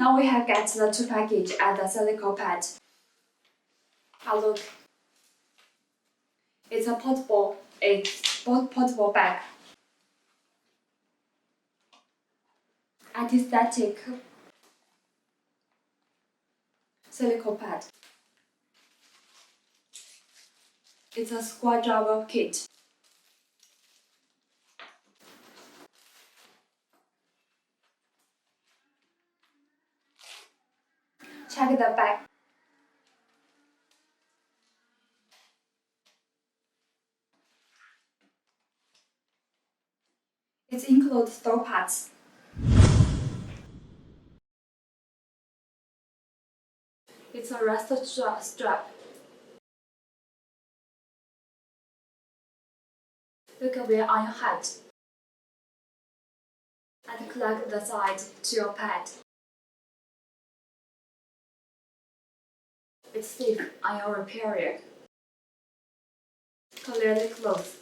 Now we have got the two package and the silicone pad. Look, it's a portable bag. Anti-static silicone pad. It's a screwdriver kit. Check the back. It includes door parts. It's a rest strap. You can wear on your head and connect the side to your pad. It's safe on your period. Clearly closed.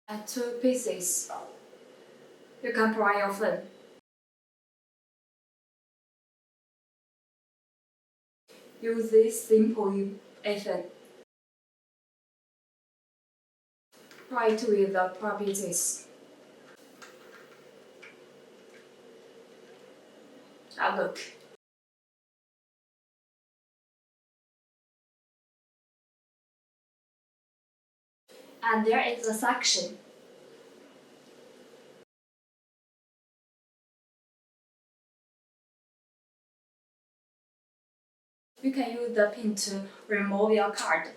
And two pieces. You can put on your phone. Use this simple iPhone. Right with the properties. Look. And there is a section. You can use the pin to remove your card.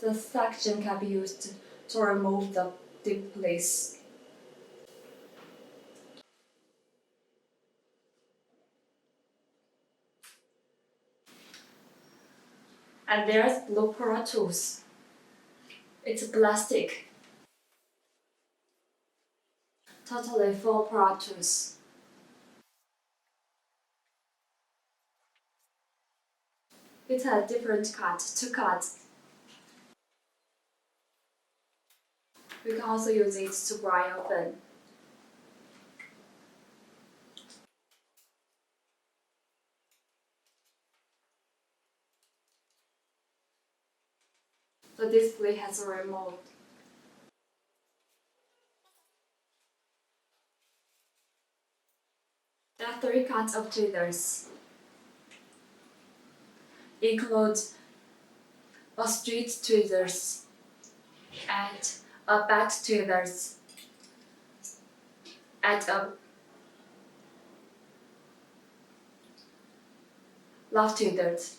The section can be used to remove the displays. And there's blue Pro Tools. It's plastic. Totally full Pro Tools. It has different two cuts. You can also use it to grind your phone. The display has a remote. There are three kinds of tweezers. Include a straight tweezers and a back tweezers and a left tweezers.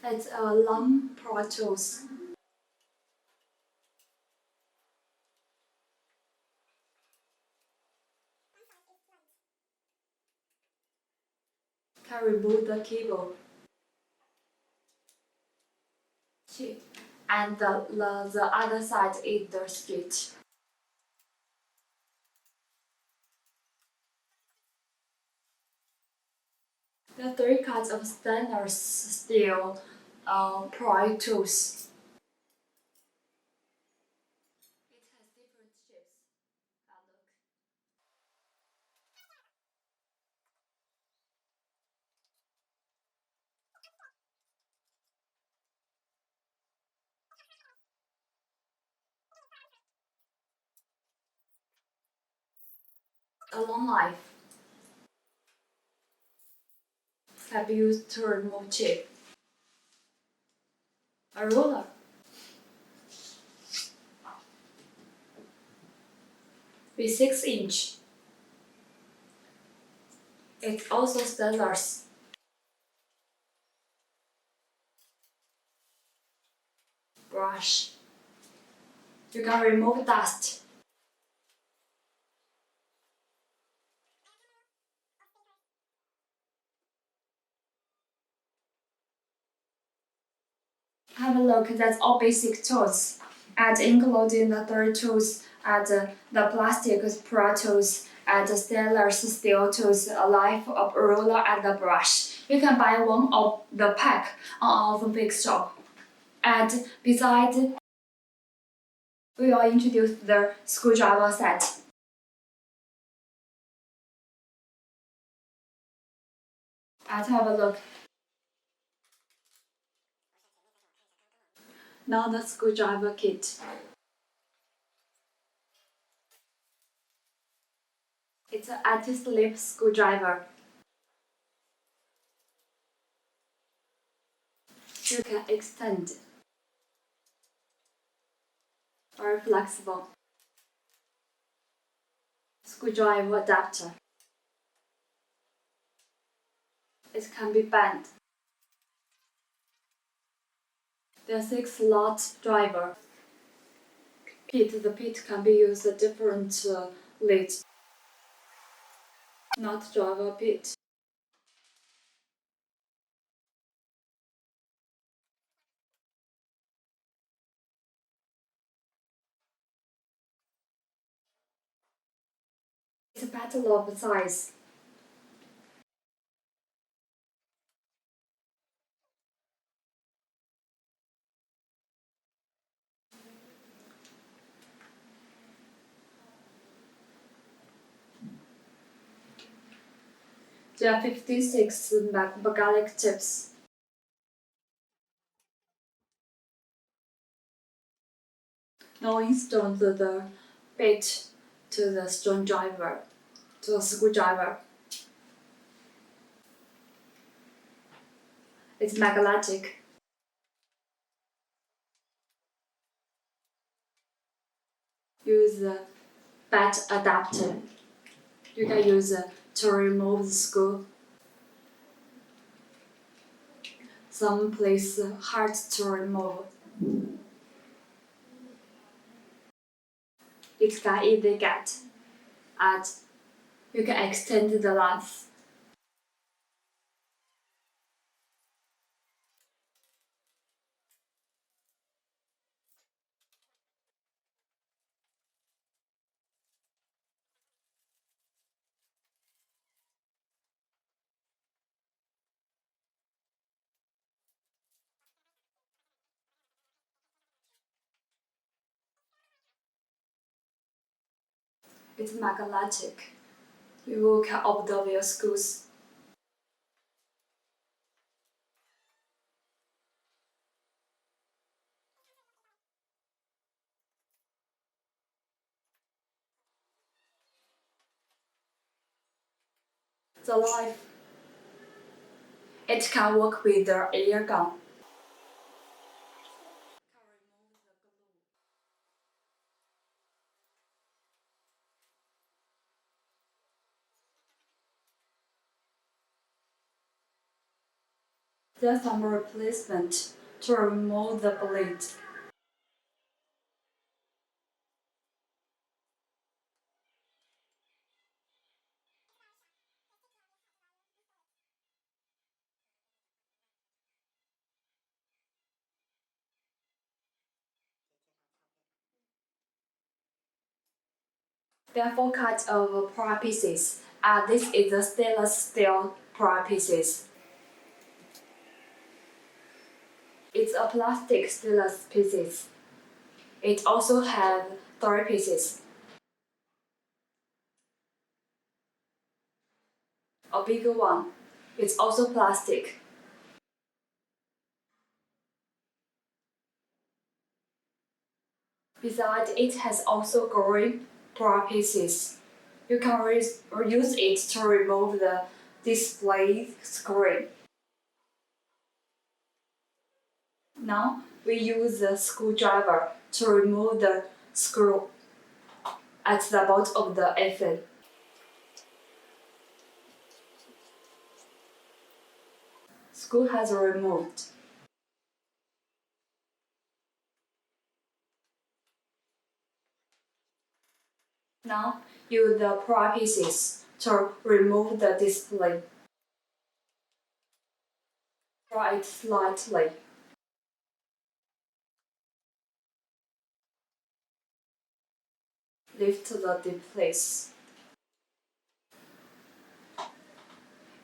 It's a long Pro Tools. Can remove the cable. And the other side is the switch. There are three kinds of stainless steel Pro Tools. It has different shapes. Look. A long life. Can be used to remove chip. A ruler. With 6-inch. It's also stainless. brush. You can remove dust. Have a look, that's all basic tools, and including the third tools and the plastic pro tools and the stainless steel tools, a knife, a ruler, and a brush. You can buy one of the pack on our big shop. And besides, we will introduce the screwdriver set. And have a look. Now the screwdriver kit. It's an anti-slip screwdriver. You can extend. Very flexible. Screwdriver adapter. It can be bent. There are 6-slot driver. The pit can be used at different lids. Not driver pit. It's a battle of size. There are 56 magnetic tips. Now install the bit to the screwdriver. It's magnetic. Use the bat adapter. You can use to remove the screw. Some place hard to remove. It can easily get, and you can extend the length. It's magnetic. You can observe your screws. The life. It can work with the air gun. There's some replacement to remove the blade. There are 4 kinds of pry pieces, and this is the stainless steel pry pieces. It's a plastic stainless pieces. It also has 3 pieces. A bigger one. It's also plastic. Besides, it has also green pry pieces. You can use it to remove the display screen. Now we use the screwdriver to remove the screw at the bottom of the iPhone. Screw has removed. Now, use the pry pieces to remove the display. Pry it slightly. Lift the displays.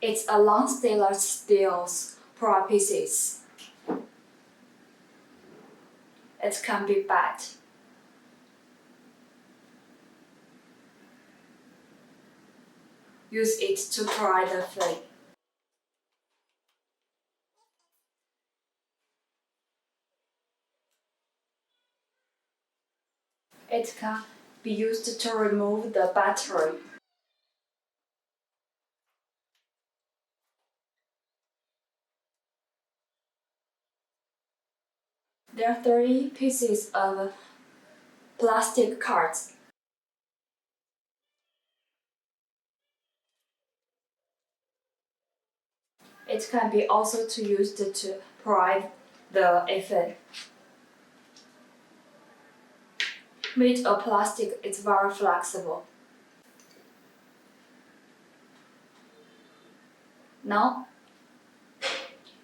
It's a long stainless steel pry pieces. It can be bad. Use it to pry the flame. It can be used to remove the battery. There are 3 pieces of plastic cards. It can be also used to pry the iPhone. Made of plastic, it's very flexible. Now,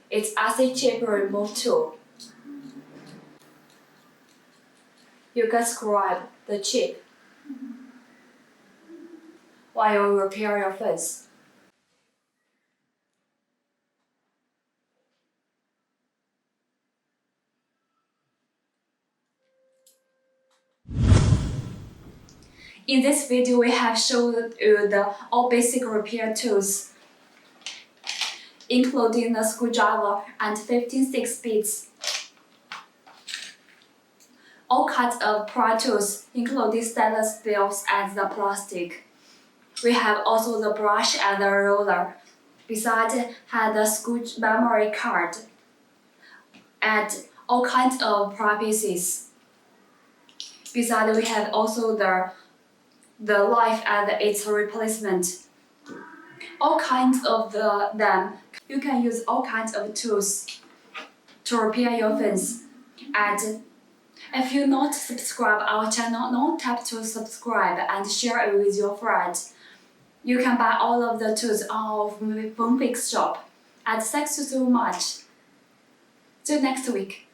it's acid chip remove tool. You can scrape the chip while you repair your face. In this video, we have showed you the all basic repair tools, including the screwdriver and 15/6 bits. All kinds of pry tools, including stainless steels and the plastic. We have also the brush and the roller. Besides, have the screw memory card and all kinds of pry pieces. Besides, we have also the life and its replacement. All kinds of them. You can use all kinds of tools to repair your phones. And if you not subscribe our channel, don't tap to subscribe and share it with your friends. You can buy all of the tools on our phone fix shop. And thanks you so much. See you next week.